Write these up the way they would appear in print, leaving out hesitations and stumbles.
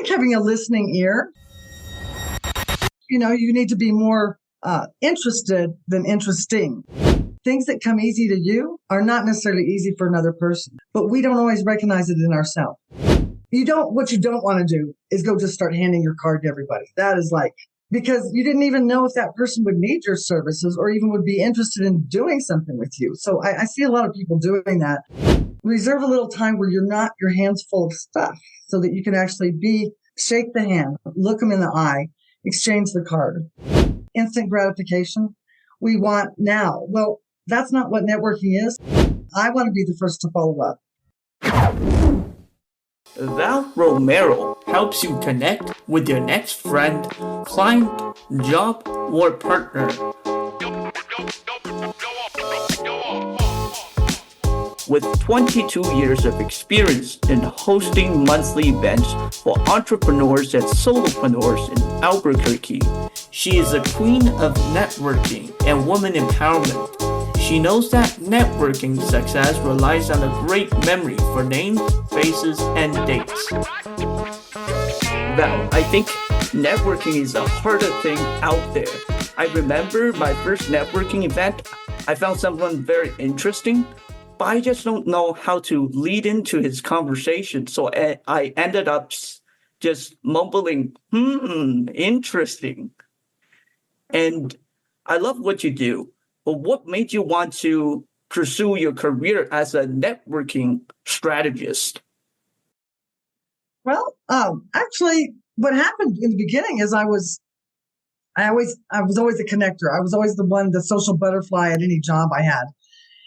think having a listening ear, you need to be more interested than interesting. Things that come easy to you are not necessarily easy for another person, but we don't always recognize it in ourselves. What you don't want to do is go just start handing your card to everybody. That is because you didn't even know if that person would need your services or even would be interested in doing something with you. So I see a lot of people doing that. Reserve a little time where you're not your hands full of stuff so that you can actually shake the hand, look them in the eye, exchange the card. Instant gratification we want now. Well, that's not what networking is. I want to be the first to follow up. Val Romero helps you connect with your next friend, client, job, or partner. With 22 years of experience in hosting monthly events for entrepreneurs and solopreneurs in Albuquerque, she is a queen of networking and woman empowerment. She knows that networking success relies on a great memory for names, faces, and dates. Val, I think networking is the hardest thing out there. I remember my first networking event, I found someone very interesting, but I just don't know how to lead into his conversation. So I ended up just mumbling, interesting. And I love what you do. But what made you want to pursue your career as a networking strategist? Well, actually, what happened in the beginning is I was always a connector. I was always the social butterfly at any job I had.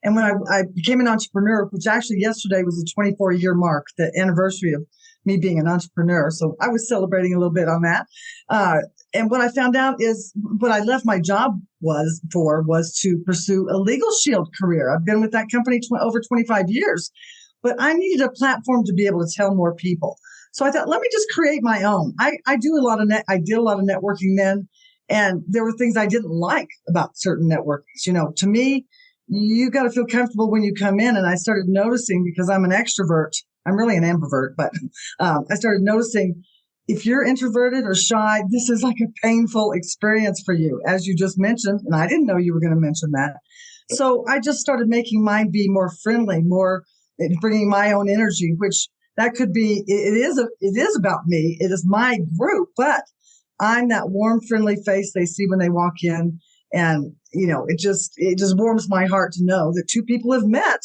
And when I became an entrepreneur, which actually yesterday was the 24-year mark, the anniversary of me being an entrepreneur. So I was celebrating a little bit on that. And what I found out is what I left my job was to pursue a legal shield career. I've been with that company over 25 years, but I needed a platform to be able to tell more people. So I thought, let me just create my own. I did a lot of networking then, and there were things I didn't like about certain networkings. To me, you got to feel comfortable when you come in. And I started noticing, because I'm an extrovert, I'm really an ambivert, but I started noticing if you're introverted or shy, this is like a painful experience for you, as you just mentioned. And I didn't know you were going to mention that. So I just started making mine be more friendly, more bringing my own energy, which that could be, it is about me. It is my group, but I'm that warm, friendly face they see when they walk in. And, it just warms my heart to know that two people have met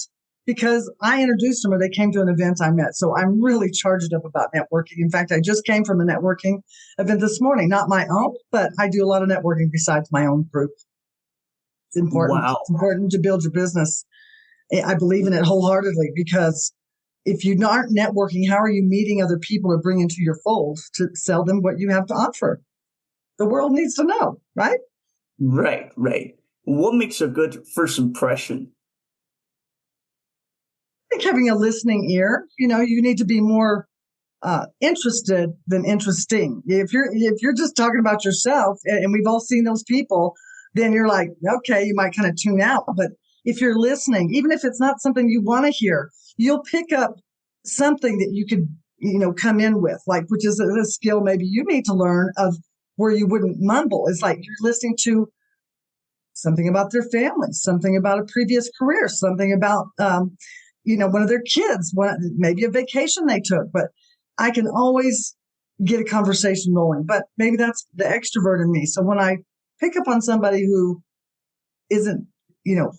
because I introduced them or they came to an event I met. So I'm really charged up about networking. In fact, I just came from a networking event this morning, not my own, but I do a lot of networking besides my own group. It's important. Wow. It's important to build your business. I believe in it wholeheartedly, because if you aren't networking, how are you meeting other people to bring into your fold to sell them what you have to offer? The world needs to know, right? Right. What makes a good first impression? I think having a listening ear, you need to be more interested than interesting. If you're just talking about yourself, and we've all seen those people, then you're like, okay, you might kind of tune out. But if you're listening, even if it's not something you want to hear, you'll pick up something that you could, come in with, which is a skill maybe you need to learn of where you wouldn't mumble. It's like you're listening to something about their family, something about a previous career, something about, one of their kids, maybe a vacation they took. But I can always get a conversation rolling. But maybe that's the extrovert in me. So when I pick up on somebody who isn't,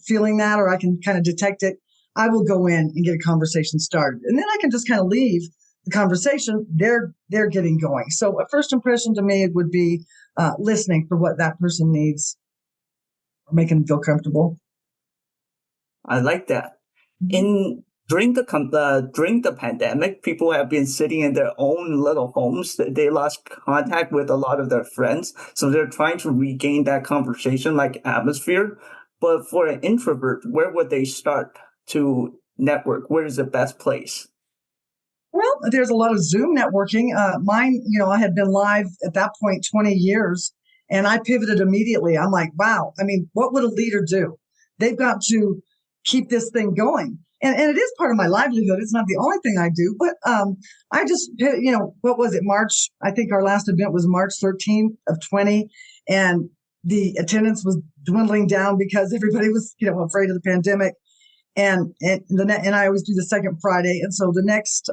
feeling that, or I can kind of detect it, I will go in and get a conversation started. And then I can just kind of leave the conversation. They're getting going. So a first impression to me would be listening for what that person needs, or making them feel comfortable. I like that. During the pandemic, people have been sitting in their own little homes. They lost contact with a lot of their friends, so they're trying to regain that conversation atmosphere. But for an introvert, where would they start to network? Where is the best place? Well, there's a lot of Zoom networking. Mine, I had been live at that point 20 years, and I pivoted immediately. I'm like, wow. I mean, what would a leader do? They've got to keep this thing going. and it is part of my livelihood. It's not the only thing I do, but I just, what was it? March, I think our last event was March 13th of 20. And the attendance was dwindling down because everybody was, afraid of the pandemic. And I always do the second Friday. And so the next,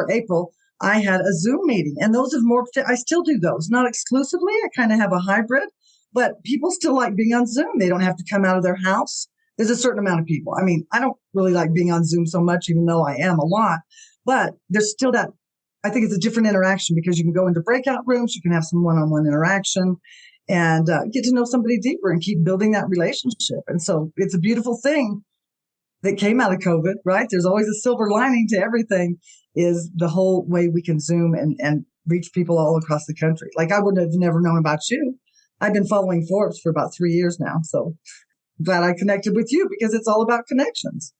April, I had a Zoom meeting, and those have morphed. I still do those, not exclusively. I kind of have a hybrid, but people still like being on Zoom. They don't have to come out of their house. There's a certain amount of people. I mean, I don't really like being on Zoom so much, even though I am a lot, but there's still that. I think it's a different interaction because you can go into breakout rooms, you can have some one-on-one interaction and get to know somebody deeper and keep building that relationship. And so it's a beautiful thing that came out of COVID, right? There's always a silver lining to everything, is the whole way we can Zoom and reach people all across the country. Like, I would have never known about you. I've been following Forbes for about 3 years now. So glad I connected with you, because it's all about connections.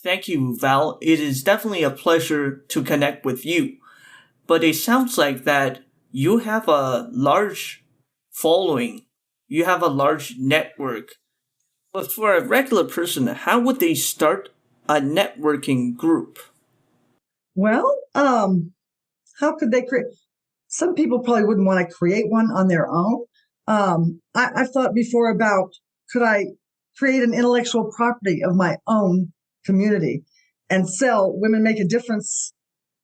Thank you, Val. It is definitely a pleasure to connect with you. But it sounds like that you have a large following. You have a large network. But for a regular person, how would they start a networking group? Well, how could they create? Some people probably wouldn't want to create one on their own. I've thought before about, could I create an intellectual property of my own community and sell Women Make a Difference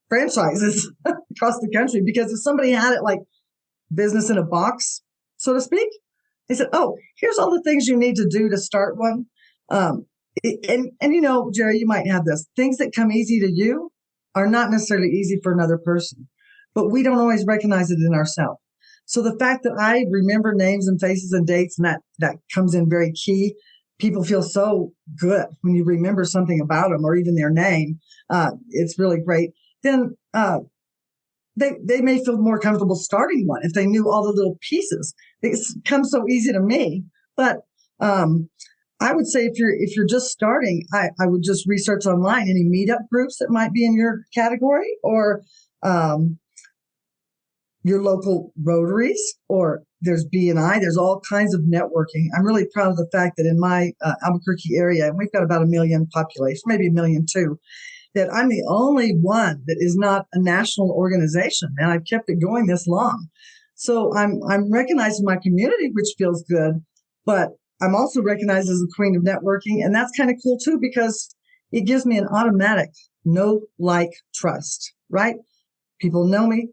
franchises across the country? Because if somebody had it like business in a box, so to speak, they said, oh, here's all the things you need to do to start one. Jerry, you might have this. Things that come easy to you are not necessarily easy for another person, but we don't always recognize it in ourselves. So the fact that I remember names and faces and dates, and that comes in very key. People feel so good when you remember something about them or even their name. It's really great. Then they may feel more comfortable starting one if they knew all the little pieces. It comes so easy to me. But I would say if you're just starting, I would just research online any meetup groups that might be in your category, or your local Rotaries, or there's B&I. There's all kinds of networking. I'm really proud of the fact that in my Albuquerque area, and we've got about 1 million population, maybe 1.2 million, that I'm the only one that is not a national organization, and I've kept it going this long. So I'm recognized in my community, which feels good, but I'm also recognized as the queen of networking, and that's kind of cool too, because it gives me an automatic know, like, trust, right? People know me,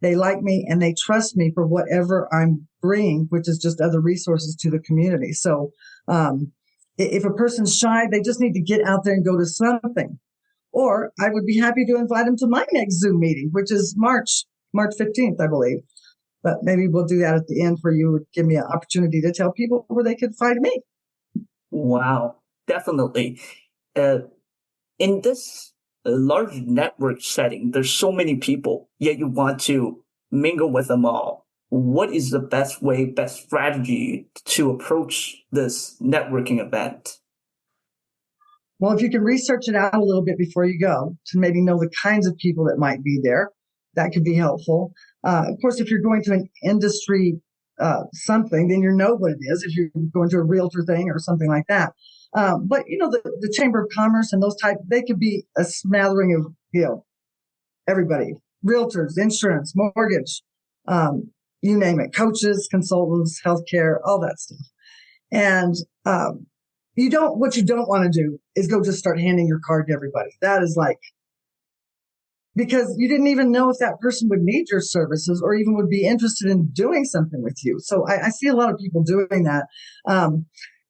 they like me, and they trust me for whatever I'm bringing, which is just other resources to the community. So if a person's shy, they just need to get out there and go to something. Or I would be happy to invite them to my next Zoom meeting, which is March 15th, I believe. But maybe we'll do that at the end, where you would give me an opportunity to tell people where they could find me. Wow, definitely. In this large network setting, there's so many people, yet you want to mingle with them all. What is the best strategy to approach this networking event? Well, if you can research it out a little bit before you go, to maybe know the kinds of people that might be there, that could be helpful. Of course, if you're going to an industry something, then you know what it is. If you're going to a realtor thing or something like that. But the Chamber of Commerce and those they could be a smattering of everybody: realtors, insurance, mortgage, you name it, coaches, consultants, healthcare, all that stuff. And what you don't want to do is go just start handing your card to everybody. That is because you didn't even know if that person would need your services or even would be interested in doing something with you. So I see a lot of people doing that.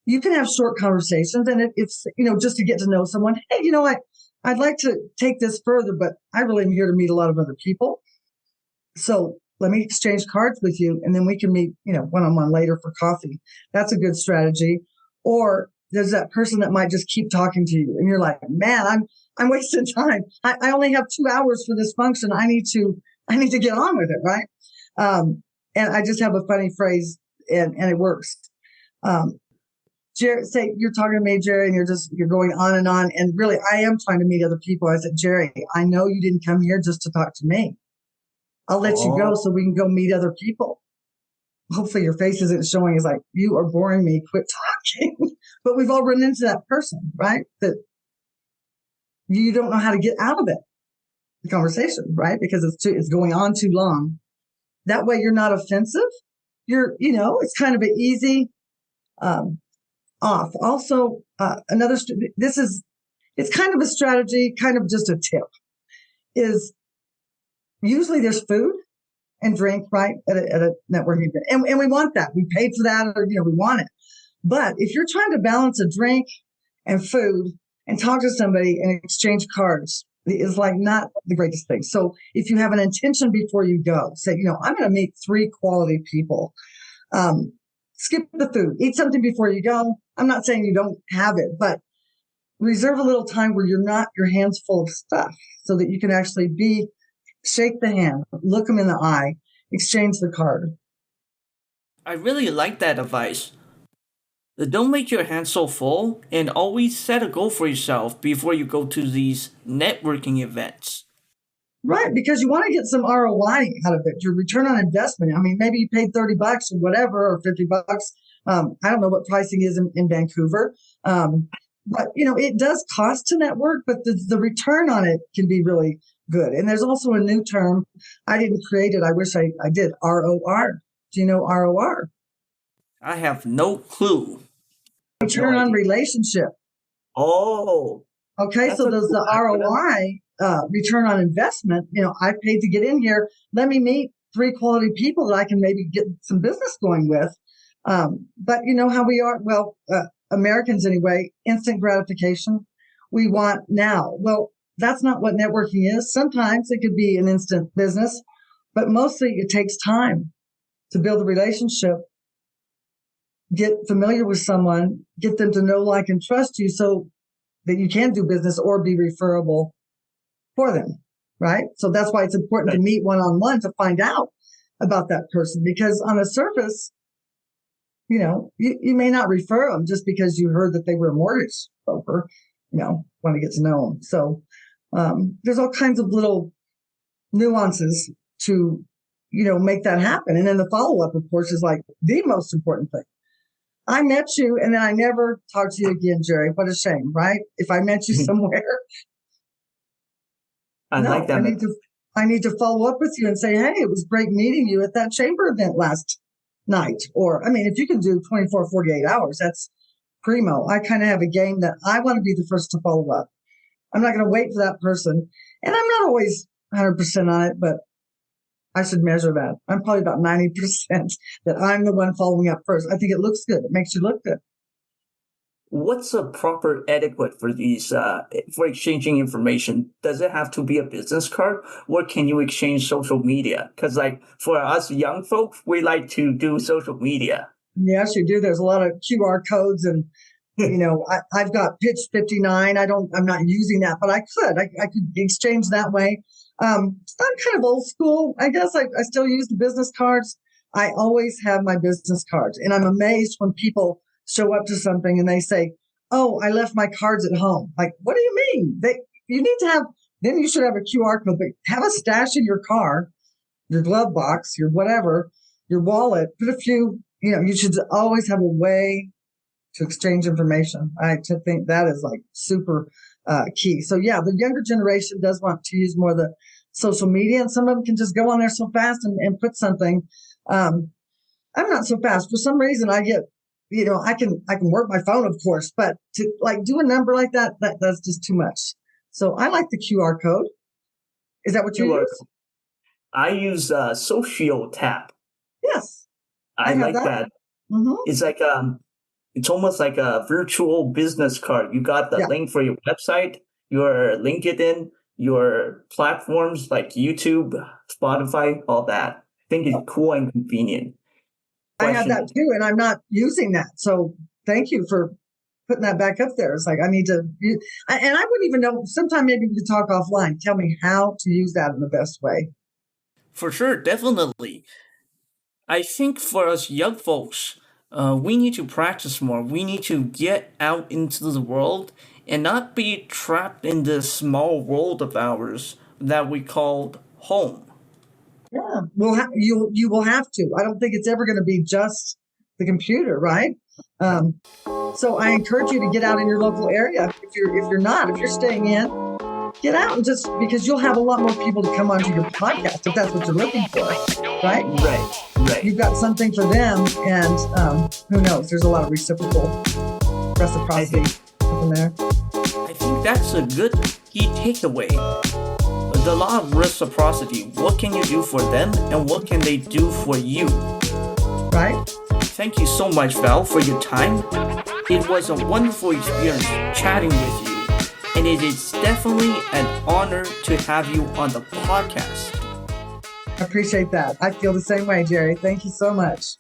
You can have short conversations, and it's just to get to know someone. Hey, I'd like to take this further, but I really am here to meet a lot of other people. So let me exchange cards with you, and then we can meet, one-on-one later for coffee. That's a good strategy. Or there's that person that might just keep talking to you, and you're like, man, I'm wasting time. I only have 2 hours for this function. I need to get on with it, right? And I just have a funny phrase, and it works. Jerry, say you're talking to me, Jerry, and you're going on, and really I am trying to meet other people. I said, Jerry, I know you didn't come here just to talk to me. I'll let you go so we can go meet other people. hopefully your face isn't showing is like, you are boring me, quit talking. But we've all run into that person, right? That you don't know how to get out of it, the conversation, right? Because it's going on too long. That way you're not offensive. It's kind of an easy off. Also, it's kind of a strategy, kind of just a tip, is usually there's food and drink, right, at a networking event. And we want that. We paid for that, or, we want it. But if you're trying to balance a drink and food and talk to somebody and exchange cards, is like not the greatest thing. So if you have an intention before you go, say, I'm going to meet 3 quality people. Skip the food, eat something before you go. I'm not saying you don't have it, but reserve a little time where you're not your hands full of stuff so that you can actually shake the hand, look them in the eye, exchange the card. I really like that advice. Don't make your hands so full and always set a goal for yourself before you go to these networking events. Right, because you want to get some ROI out of it, your return on investment. I mean, maybe you paid $30 or whatever, or $50. I don't know what pricing is in Vancouver. But, it does cost to network, but the return on it can be really good. And there's also a new term. I didn't create it. I wish I did. ROR. Do you know ROR? I have no clue. Return on relationship. Oh. Okay, so there's the ROI, return on investment. I paid to get in here. Let me meet 3 quality people that I can maybe get some business going with. But you know how we are. Well, Americans anyway, instant gratification. We want now. Well, that's not what networking is. Sometimes it could be an instant business, but mostly it takes time to build a relationship, get familiar with someone, get them to know, like, and trust you so that you can do business or be referable for them, right? So that's why it's important to meet one-on-one to find out about that person, because on the surface, you may not refer them just because you heard that they were a mortgage broker, want to get to know them. So there's all kinds of little nuances to, make that happen. And then the follow-up, of course, is like the most important thing. I met you and then I never talked to you again, Jerry. What a shame, right? If I met you somewhere. Like that. I need to follow up with you and say, hey, it was great meeting you at that chamber event last night. Or, if you can do 24, 48 hours, that's primo. I kind of have a game that I want to be the first to follow up. I'm not going to wait for that person. And I'm not always 100% on it, but I should measure that. I'm probably about 90% that I'm the one following up first. I think it looks good. It makes you look good. What's a proper etiquette for these, for exchanging information? Does it have to be a business card, or can you exchange social media? Because for us young folks, we like to do social media. Yes, you do. There's a lot of QR codes and, I've got Pitch 59. I'm not using that, but I could exchange that way. I'm kind of old school. I guess I still use the business cards. I always have my business cards, and I'm amazed when people show up to something and they say, oh, I left my cards at home. Like, what do you mean? You need to have, then you should have a QR code, but have a stash in your car, your glove box, your whatever, your wallet, put a few, you should always have a way to exchange information. I think that is like super key. So yeah, the younger generation does want to use more of the social media, and some of them can just go on there so fast and put something. I'm not so fast. For some reason, I get, I can work my phone, of course, but to do a number like that's just too much. So I like the QR code. Is that what you use? I use Social Tap. Yes, I like that. Mm-hmm. It's like it's almost like a virtual business card. You got the link for your website, your LinkedIn, your platforms like YouTube, Spotify, all that. I think it's cool and convenient. I have that too, and I'm not using that. So thank you for putting that back up there. It's like I need to, and I wouldn't even know. Sometime maybe we could talk offline. Tell me how to use that in the best way. For sure, definitely. I think for us young folks, we need to practice more. We need to get out into the world and not be trapped in this small world of ours that we called home. Yeah, you will have to. I don't think it's ever going to be just the computer, right? So I encourage you to get out in your local area. If you're staying in, get out and just because you'll have a lot more people to come onto your podcast if that's what you're looking for, right? Right. You've got something for them, and who knows? There's a lot of reciprocity in there. I think that's a good key takeaway. The law of reciprocity. What can you do for them, and what can they do for you? Right. Thank you so much, Val, for your time. It was a wonderful experience chatting with you, and it is definitely an honor to have you on the podcast. I appreciate that. I feel the same way, Jerry. Thank you so much.